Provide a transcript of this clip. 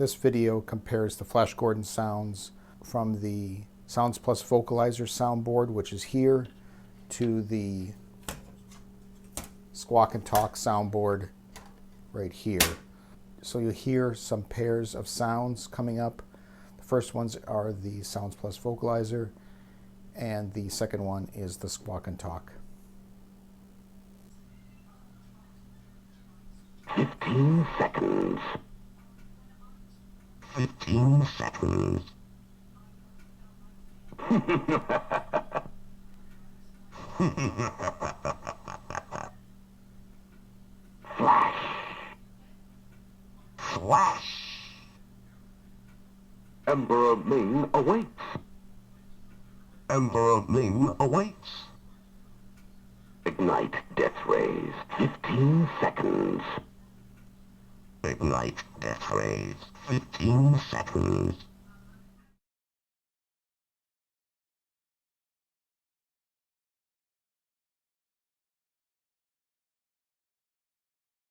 This video compares the Flash Gordon sounds from the Sounds Plus Vocalizer soundboard, which is here, to the Squawk Talk soundboard right here. So you'll hear some pairs of sounds coming up. The first ones are the Sounds Plus Vocalizer, and the second one is the Squawk Talk. 15 seconds. 15 seconds. Flash. Flash. Emperor Ming awaits. Emperor Ming awaits. Ignite death rays. 15 seconds. Ignite death rays. 15 seconds.